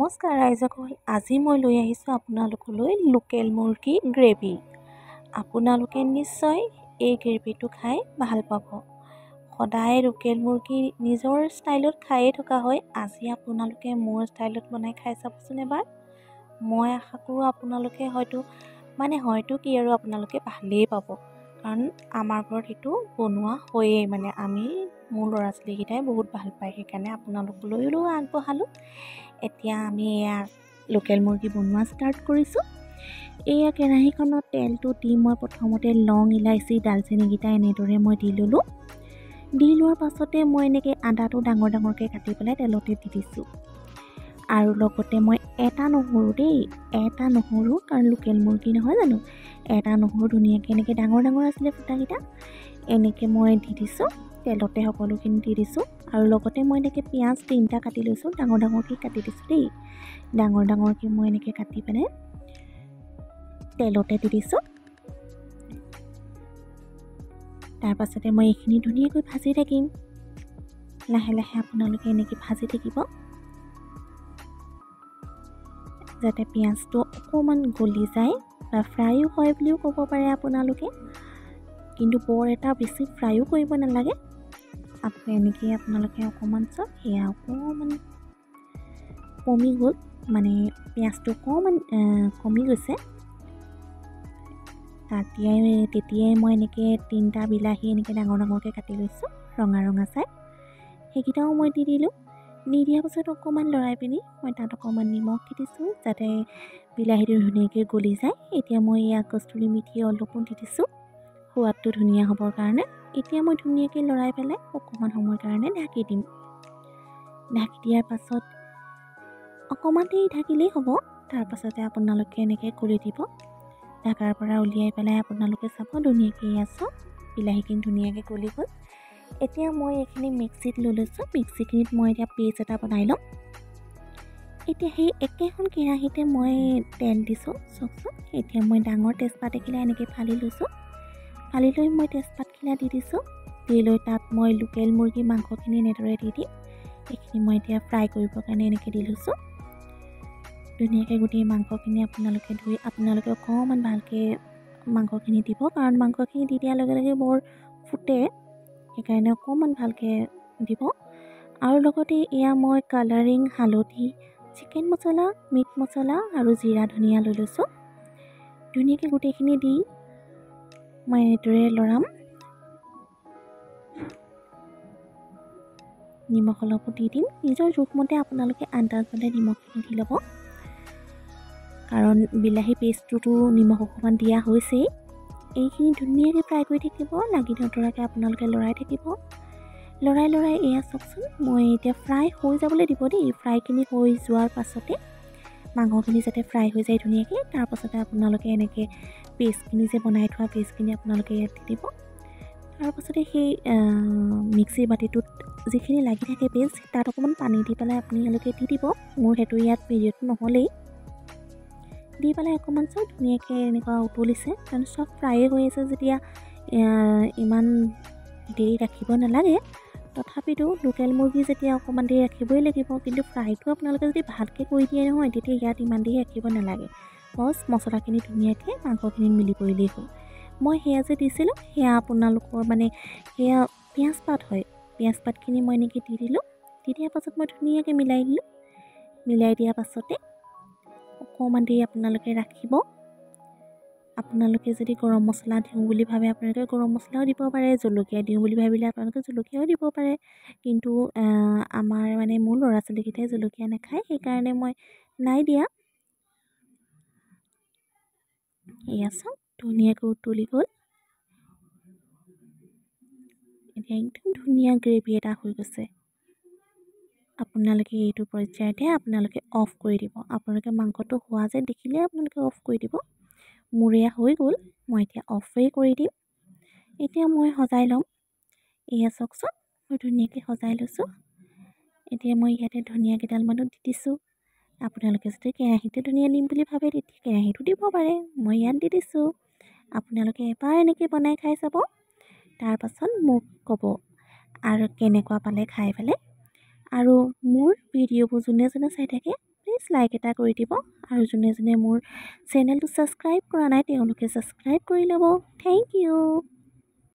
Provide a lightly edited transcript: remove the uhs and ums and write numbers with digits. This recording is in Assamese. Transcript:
নমস্কাৰ ৰাইজসকল। আজি মই লৈ আহিছোঁ আপোনালোকলৈ লোকেল মুৰ্গী গ্ৰেভি। আপোনালোকে নিশ্চয় এই গ্ৰেভিটো খাই ভাল পাব। সদায় লোকেল মুৰ্গী নিজৰ ষ্টাইলত খায়ে থকা হয়। আজি আপোনালোকে মোৰ ষ্টাইলত বনাই খাই চাবচোন এবাৰ। মই আশা কৰোঁ আপোনালোকে হয়তো কি আৰু আপোনালোকে ভালেই পাব, কাৰণ আমাৰ ঘৰত সেইটো বনোৱা হয়েই। মোৰ ল'ৰা ছোৱালীকেইটাই বহুত ভাল পায়, সেইকাৰণে আপোনালোকলৈও আগবঢ়ালোঁ। এতিয়া আমি এয়া লোকেল মুৰ্গী বনোৱা ষ্টাৰ্ট কৰিছোঁ। এয়া কেৰাহীখনত তেলটো দি মই প্ৰথমতে লং, ইলাচি, ডালচেনিকেইটা এনেদৰে মই দি ল'লোঁ। দি লোৱাৰ পাছতে মই এনেকৈ আদাটো ডাঙৰ ডাঙৰকৈ কাটি পেলাই তেলতে দি দিছোঁ। আৰু লগতে মই এটা নহৰু, কাৰণ লোকেল মুৰ্গী নহয় জানো, এটা নহৰু ধুনীয়াকৈ এনেকৈ ডাঙৰ ডাঙৰ আছিলে ফুটাকেইটা, এনেকৈ মই দি দিছোঁ। তেলতে সকলোখিনি দি দিছোঁ। আৰু লগতে মই এনেকৈ পিঁয়াজ 3টা কাটি লৈছোঁ, ডাঙৰ ডাঙৰকৈ কাটি দিছোঁ দেই। ডাঙৰ ডাঙৰকৈ মই এনেকৈ কাটি পেলাই তেলতে দি দিছোঁ। তাৰপাছতে মই এইখিনি ধুনীয়াকৈ ভাজি থাকিম। লাহে লাহে আপোনালোকে এনেকৈ ভাজি থাকিব, যাতে পিঁয়াজটো অকণমান গলি যায়, বা ফ্ৰাইও হয় বুলিও ক'ব পাৰে আপোনালোকে, কিন্তু বৰ এটা বেছি ফ্ৰাইও কৰিব নালাগে। এনেকৈ আপোনালোকে অকণমান চাওক, সেয়া অকণমান কমি গ'ল, পিঁয়াজটো অকণমান কমি গৈছে। তেতিয়াই মই এনেকৈ 3টা বিলাহী এনেকৈ ডাঙৰ ডাঙৰকৈ কাটি লৈছোঁ, ৰঙা ৰঙা চাই, সেইকেইটাও মই দি দিলোঁ। দি দিয়াৰ পাছত অকণমান লৰাই পিনি মই তাত অকণমান নিমখ দি দিছোঁ, যাতে বিলাহীটো ধুনীয়াকৈ গলি যায়। এতিয়া মই এয়া কষ্টুৰি মেথি অলপো দি দিছোঁ, সোৱাদটো ধুনীয়া হ'বৰ কাৰণে। এতিয়া মই ধুনীয়াকৈ লৰাই পেলাই অকণমান সময়ৰ কাৰণে ঢাকি দিম। ঢাকি দিয়াৰ পাছত অকণমান দেৰি ঢাকিলেই হ'ব। তাৰপাছতে আপোনালোকে এনেকৈ কৰি দিব। ঢাকাৰ পৰা উলিয়াই পেলাই আপোনালোকে চাব, ধুনীয়াকৈ চাওক বিলাহীখিনি ধুনীয়াকৈ গলি গ'ল। এতিয়া মই এইখিনি মিক্সিত লৈ লৈছোঁ। মিক্সিখিনিত মই এতিয়া পেষ্ট এটা বনাই ল'ম। এতিয়া সেই একেখন কেৰাহীতে মই তেল দিছোঁ, চাওকচোন। এতিয়া মই ডাঙৰ তেজপাত এখিলা এনেকৈ ফালি লৈছোঁ। ফালি লৈ মই তেজপাতখিলা দি দিছোঁ। দি লৈ তাত মই লোকেল মুৰ্গী মাংসখিনি এনেদৰে দি দিম। এইখিনি মই এতিয়া ফ্ৰাই কৰিবৰ কাৰণে এনেকৈ দি লৈছোঁ। ধুনীয়াকৈ গোটেই মাংসখিনি আপোনালোকে অকণমান ভালকৈ মাংসখিনি দিব, কাৰণ মাংসখিনি দি দিয়াৰ লগে লগে বৰ ফুটে, সেইকাৰণে অকণমান ভালকৈ দিব। আৰু লগতে এয়া মই কালাৰিং, হালধি, চিকেন মছলা, মিট মছলা আৰু জিৰা ধনিয়া লৈ লৈছোঁ। ধুনীয়াকৈ গোটেইখিনি দি মই এনেদৰে লৰাম। নিমখ অলপো দি দিম। নিজৰ জোখমতে আপোনালোকে আন্দাজতে নিমখখিনি দি ল'ব, কাৰণ বিলাহী পেষ্টটোতো নিমখ অকণমান দিয়া হৈছেই। এইখিনি ধুনীয়াকৈ ফ্ৰাই কৰি থাকিব, লাগি নধৰাকৈ আপোনালোকে লৰাই থাকিব। লৰাই এয়া চাওকচোন, মই এতিয়া ফ্ৰাই হৈ যাবলৈ দিব দেই। ফ্ৰাইখিনি হৈ যোৱাৰ পাছতে মাংসখিনি যাতে ফ্ৰাই হৈ যায় ধুনীয়াকৈ, তাৰপাছতে আপোনালোকে এনেকৈ পেষ্টখিনি যে বনাই থোৱা পেষ্টখিনি আপোনালোকে ইয়াত দি দিব। তাৰপাছতে সেই মিক্সিৰ বাতিটোত যিখিনি লাগি থাকে পেষ্ট, তাত অকণমান পানী দি পেলাই আপোনালোকে দি দিব। মোৰ সেইটো ইয়াত ভিডিঅ'টো নহ'লেই। দি পেলাই অকণমান চাওক ধুনীয়াকৈ এনেকুৱা উতলিছে, কাৰণ চব ফ্ৰাইয়ে হৈ আছে যেতিয়া ইমান দেৰি ৰাখিব নালাগে। তথাপিতো লোকেল মুৰ্গী যেতিয়া অকণমান দেৰি ৰাখিবই লাগিব, কিন্তু ফ্ৰাইটো আপোনালোকে যদি ভালকৈ কৰি দিয়ে নহয়, তেতিয়া ইয়াত ইমান দেৰি ৰাখিব নালাগে। বছ মছলাখিনি ধুনীয়াকৈ মাংসখিনিত মিলি পৰিলেই হ'ল। মই সেয়া যে দিছিলোঁ, সেয়া আপোনালোকৰ সেয়া পিঁয়াজ পাত হয়। পিঁয়াজ পাতখিনি মই এনেকৈ দি দিলোঁ। দি দিয়াৰ পাছত মই ধুনীয়াকৈ মিলাই দিলোঁ। মিলাই দিয়াৰ পাছতে অকণমান দেৰি আপোনালোকে ৰাখিব। আপোনালোকে যদি গৰম মছলা দিওঁ বুলি ভাবে, আপোনালোকে গৰম মছলাও দিব পাৰে। জলকীয়া দিওঁ বুলি ভাবিলে আপোনালোকে জলকীয়াও দিব পাৰে। কিন্তু মোৰ ল'ৰা ছোৱালীকেইটাই জলকীয়া নাখায়, সেইকাৰণে মই নাই দিয়া। এয়া চাওক ধুনীয়াকৈ উতলি গ'ল। এতিয়া একদম ধুনীয়া গ্ৰেভি এটা হৈ গৈছে। আপোনালোকে এইটো পৰ্যায়তে আপোনালোকে অফ কৰি দিব। আপোনালোকে মাংসটো হোৱা যে দেখিলে আপোনালোকে অফ কৰি দিব। মোৰ এয়া হৈ গ'ল, মই এতিয়া অফেই কৰি দিম। এতিয়া মই সজাই ল'ম। এয়া চাওকচোন, মই ধুনীয়াকৈ সজাই লৈছোঁ। এতিয়া মই ইয়াতে ধনিয়া কেইডালমানো দি দিছোঁ। আপোনালোকে যদি কেৰাহীতে ধনিয়া দিম বুলি ভাবে, তেতিয়া কেৰাহীটো দিব পাৰে। মই ইয়াত দি দিছোঁ। আপোনালোকে এবাৰ এনেকৈ বনাই খাই চাব, তাৰপাছত মোক ক'ব আৰু কেনেকুৱা পালে খাই পেলাই। আৰু মোৰ ভিডিঅ'বোৰ যোনে চাই থাকে, প্লিজ লাইক এটা কৰি দিব আৰু যোনে যোনে মোৰ চেনেলটো ছাবস্ক্ৰাইব কৰা নাই তেওঁলোকে ছাবস্ক্ৰাইব কৰি ল'ব। Thank U.